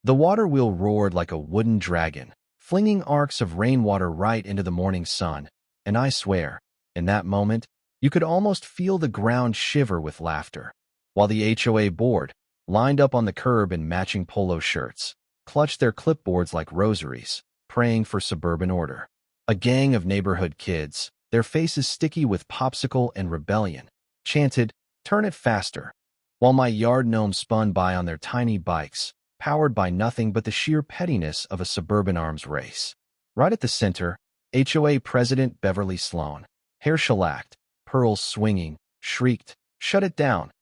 The water wheel roared like a wooden dragon, flinging arcs of rainwater right into the morning sun, and I swear, in that moment, you could almost feel the ground shiver with laughter, while the HOA board, lined up on the curb in matching polo shirts, clutched their clipboards like rosaries, praying for suburban order. A gang of neighborhood kids, their faces sticky with popsicle and rebellion, chanted, "Turn it faster," while my yard gnomes spun by on their tiny bikes, powered by nothing but the sheer pettiness of a suburban arms race. Right at the center, HOA President Beverly Sloan, hair shellacked, pearls swinging, shrieked, "Shut it down,"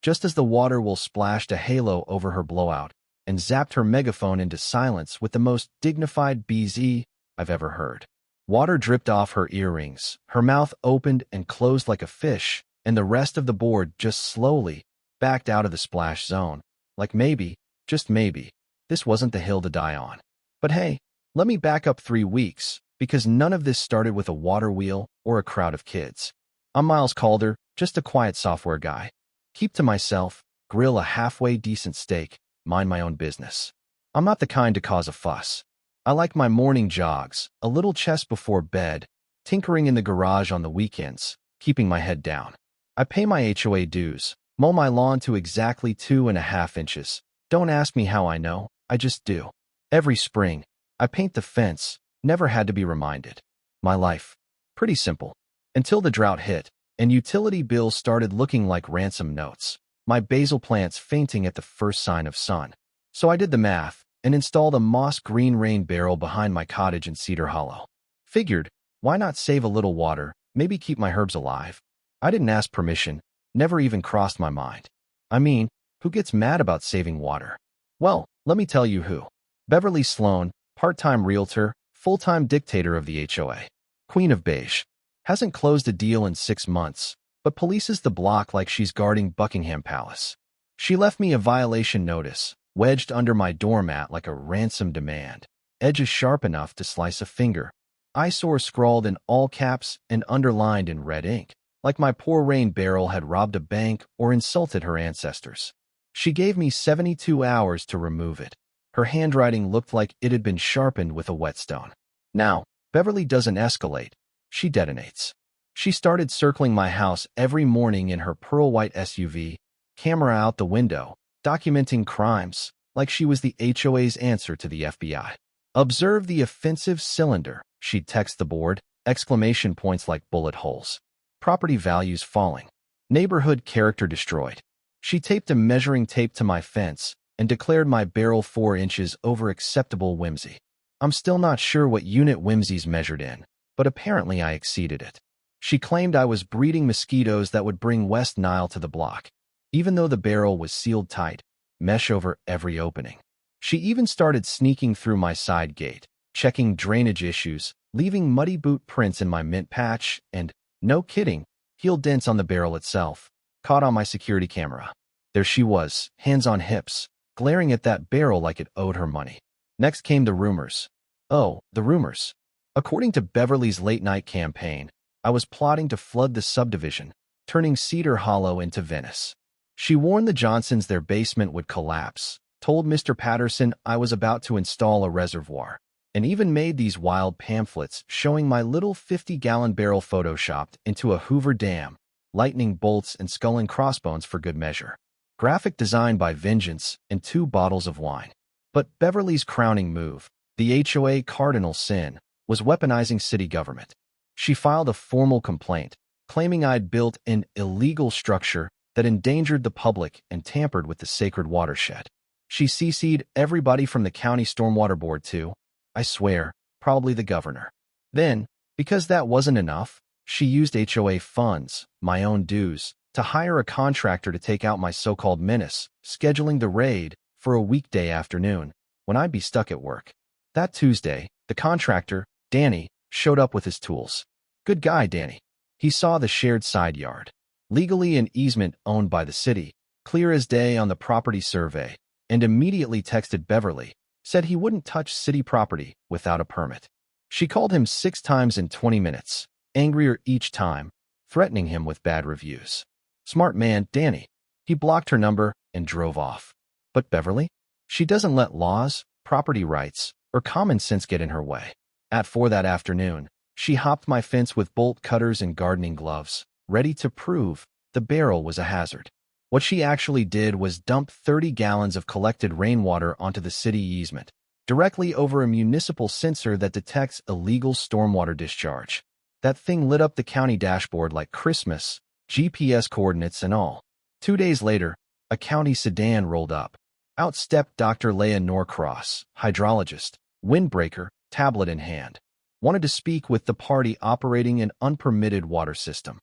just as the water wheel splashed a halo over her blowout and zapped her megaphone into silence with the most dignified BZ I've ever heard. Water dripped off her earrings, her mouth opened and closed like a fish, and the rest of the board just slowly backed out of the splash zone, like maybe, just maybe, this wasn't the hill to die on. But hey, let me back up 3 weeks, because none of this started with a water wheel or a crowd of kids. I'm Miles Calder, just a quiet software guy. Keep to myself, grill a halfway decent steak, mind my own business. I'm not the kind to cause a fuss. I like my morning jogs, a little chess before bed, tinkering in the garage on the weekends, keeping my head down. I pay my HOA dues, mow my lawn to exactly 2.5 inches. Don't ask me how I know, I just do. Every spring, I paint the fence, never had to be reminded. My life, pretty simple. Until the drought hit, and utility bills started looking like ransom notes, my basil plants fainting at the first sign of sun. So I did the math and installed a moss green rain barrel behind my cottage in Cedar Hollow. Figured, why not save a little water, maybe keep my herbs alive? I didn't ask permission, never even crossed my mind. I mean, who gets mad about saving water? Well, let me tell you who. Beverly Sloan, part-time realtor, full-time dictator of the HOA. Queen of Beige. Hasn't closed a deal in 6 months, but polices the block like she's guarding Buckingham Palace. She left me a violation notice, wedged under my doormat like a ransom demand, edges sharp enough to slice a finger. Eyesore scrawled in all caps and underlined in red ink, like my poor rain barrel had robbed a bank or insulted her ancestors. She gave me 72 hours to remove it. Her handwriting looked like it had been sharpened with a whetstone. Now, Beverly doesn't escalate. She detonates. She started circling my house every morning in her pearl-white SUV, camera out the window, documenting crimes like she was the HOA's answer to the FBI. Observe the offensive cylinder, she'd text the board, exclamation points like bullet holes. Property values falling. Neighborhood character destroyed. She taped a measuring tape to my fence and declared my barrel 4 inches over acceptable whimsy. I'm still not sure what unit whimsy's measured in, but apparently I exceeded it. She claimed I was breeding mosquitoes that would bring West Nile to the block, even though the barrel was sealed tight, mesh over every opening. She even started sneaking through my side gate, checking drainage issues, leaving muddy boot prints in my mint patch, and, no kidding, heel dents on the barrel itself, caught on my security camera. There she was, hands on hips, glaring at that barrel like it owed her money. Next came the rumors. Oh, the rumors. According to Beverly's late-night campaign, I was plotting to flood the subdivision, turning Cedar Hollow into Venice. She warned the Johnsons their basement would collapse, told Mr. Patterson I was about to install a reservoir, and even made these wild pamphlets showing my little 50-gallon barrel photoshopped into a Hoover Dam, lightning bolts and skull and crossbones for good measure. Graphic design by Vengeance and 2 bottles of wine. But Beverly's crowning move, the HOA cardinal sin, was weaponizing city government. She filed a formal complaint, claiming I'd built an illegal structure that endangered the public and tampered with the sacred watershed. She CC'd everybody from the county stormwater board to, I swear, probably the governor. Then, because that wasn't enough, she used HOA funds, my own dues, to hire a contractor to take out my so-called menace, scheduling the raid for a weekday afternoon, when I'd be stuck at work. That Tuesday, the contractor, Danny, showed up with his tools. Good guy, Danny. He saw the shared side yard, legally an easement owned by the city, clear as day on the property survey, and immediately texted Beverly, said he wouldn't touch city property without a permit. She called him 6 times in 20 minutes, angrier each time, threatening him with bad reviews. Smart man, Danny. He blocked her number and drove off. But Beverly? She doesn't let laws, property rights, or common sense get in her way. At 4 that afternoon, she hopped my fence with bolt cutters and gardening gloves, ready to prove the barrel was a hazard. What she actually did was dump 30 gallons of collected rainwater onto the city easement, directly over a municipal sensor that detects illegal stormwater discharge. That thing lit up the county dashboard like Christmas, GPS coordinates and all. 2 days later, a county sedan rolled up. Out stepped Dr. Leah Norcross, hydrologist, windbreaker, tablet in hand. Wanted to speak with the party operating an unpermitted water system.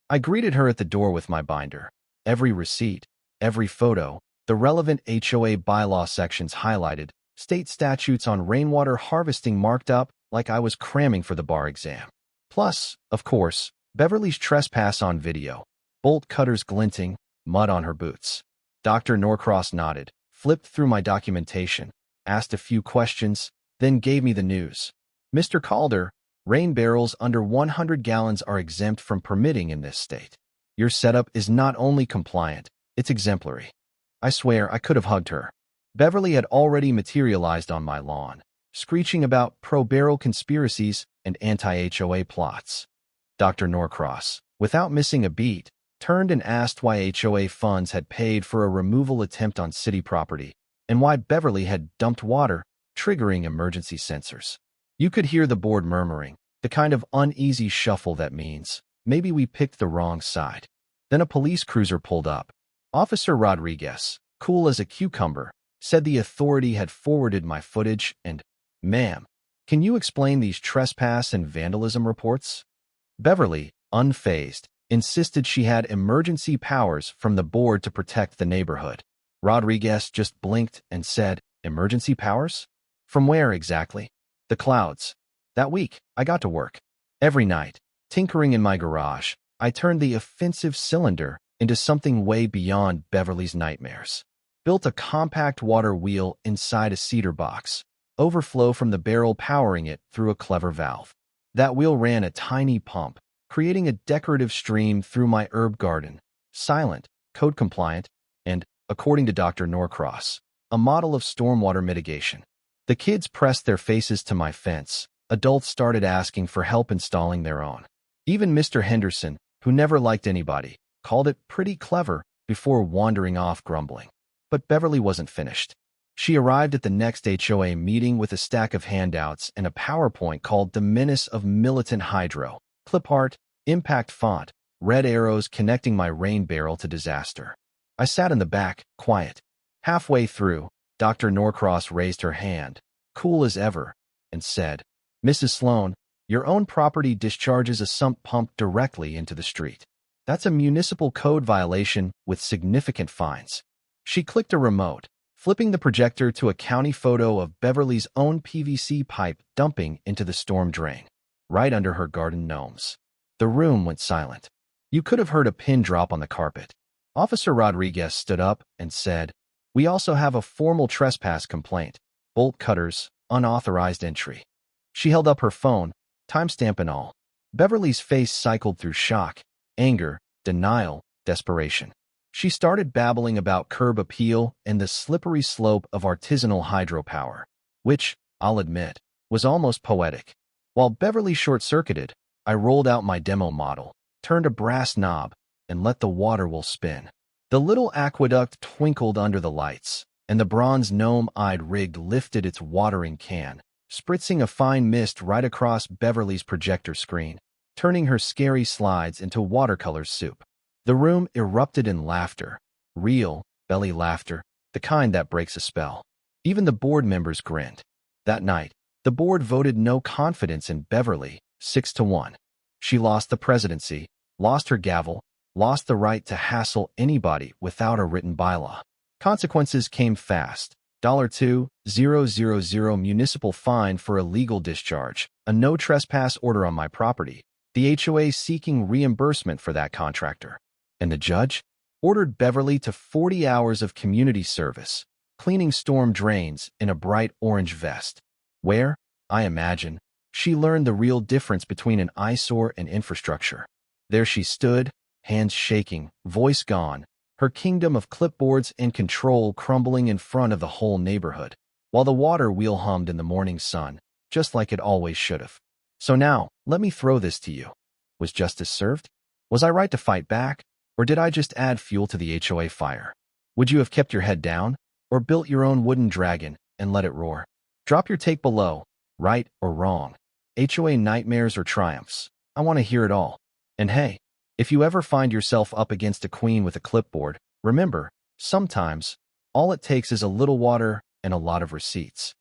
I greeted her at the door with my binder. Every receipt, every photo, the relevant HOA bylaw sections highlighted, state statutes on rainwater harvesting marked up like I was cramming for the bar exam. Plus, of course, Beverly's trespass on video, bolt cutters glinting, mud on her boots. Dr. Norcross nodded, flipped through my documentation, asked a few questions, then gave me the news. Mr. Calder, rain barrels under 100 gallons are exempt from permitting in this state. Your setup is not only compliant, it's exemplary. I swear I could have hugged her. Beverly had already materialized on my lawn, screeching about pro-barrel conspiracies and anti-HOA plots. Dr. Norcross, without missing a beat, turned and asked why HOA funds had paid for a removal attempt on city property, and why Beverly had dumped water, triggering emergency sensors. You could hear the board murmuring, the kind of uneasy shuffle that means, maybe we picked the wrong side. Then a police cruiser pulled up. Officer Rodriguez, cool as a cucumber, said the authority had forwarded my footage and, "Ma'am, can you explain these trespass and vandalism reports?" Beverly, unfazed, insisted she had emergency powers from the board to protect the neighborhood. Rodriguez just blinked and said, "Emergency powers? From where exactly?" "The clouds. That week, I got to work. Every night, tinkering in my garage, I turned the offensive cylinder into something way beyond Beverly's nightmares. Built a compact water wheel inside a cedar box, overflow from the barrel powering it through a clever valve. That wheel ran a tiny pump, creating a decorative stream through my herb garden, silent, code-compliant, and, according to Dr. Norcross, a model of stormwater mitigation. The kids pressed their faces to my fence. Adults started asking for help installing their own. Even Mr. Henderson, who never liked anybody, called it pretty clever before wandering off grumbling. But Beverly wasn't finished. She arrived at the next HOA meeting with a stack of handouts and a PowerPoint called The Menace of Militant Hydro, clip art, impact font, red arrows connecting my rain barrel to disaster. I sat in the back, quiet. Halfway through, Dr. Norcross raised her hand, cool as ever, and said, "Mrs. Sloan, your own property discharges a sump pump directly into the street. That's a municipal code violation with significant fines." She clicked a remote, flipping the projector to a county photo of Beverly's own PVC pipe dumping into the storm drain, right under her garden gnomes. The room went silent. You could have heard a pin drop on the carpet. Officer Rodriguez stood up and said, "We also have a formal trespass complaint, bolt cutters, unauthorized entry." She held up her phone, timestamp and all. Beverly's face cycled through shock, anger, denial, desperation. She started babbling about curb appeal and the slippery slope of artisanal hydropower, which, I'll admit, was almost poetic. While Beverly short-circuited, I rolled out my demo model, turned a brass knob, and let the water wheel spin. The little aqueduct twinkled under the lights, and the bronze gnome-eyed rig lifted its watering can, spritzing a fine mist right across Beverly's projector screen, turning her scary slides into watercolor soup. The room erupted in laughter, real, belly laughter, the kind that breaks a spell. Even the board members grinned. That night, the board voted no confidence in Beverly, 6-1. She lost the presidency, lost her gavel, lost the right to hassle anybody without a written bylaw. Consequences came fast. $2,000 municipal fine for illegal discharge, a no trespass order on my property, the HOA seeking reimbursement for that contractor. And the judge ordered Beverly to 40 hours of community service, cleaning storm drains in a bright orange vest, where, I imagine, she learned the real difference between an eyesore and infrastructure. There she stood, hands shaking, voice gone, her kingdom of clipboards and control crumbling in front of the whole neighborhood, while the water wheel hummed in the morning sun, just like it always should have. So now, let me throw this to you. Was justice served? Was I right to fight back, or did I just add fuel to the HOA fire? Would you have kept your head down, or built your own wooden dragon and let it roar? Drop your take below, right or wrong. HOA nightmares or triumphs. I want to hear it all. And hey, if you ever find yourself up against a queen with a clipboard, remember, sometimes, all it takes is a little water and a lot of receipts.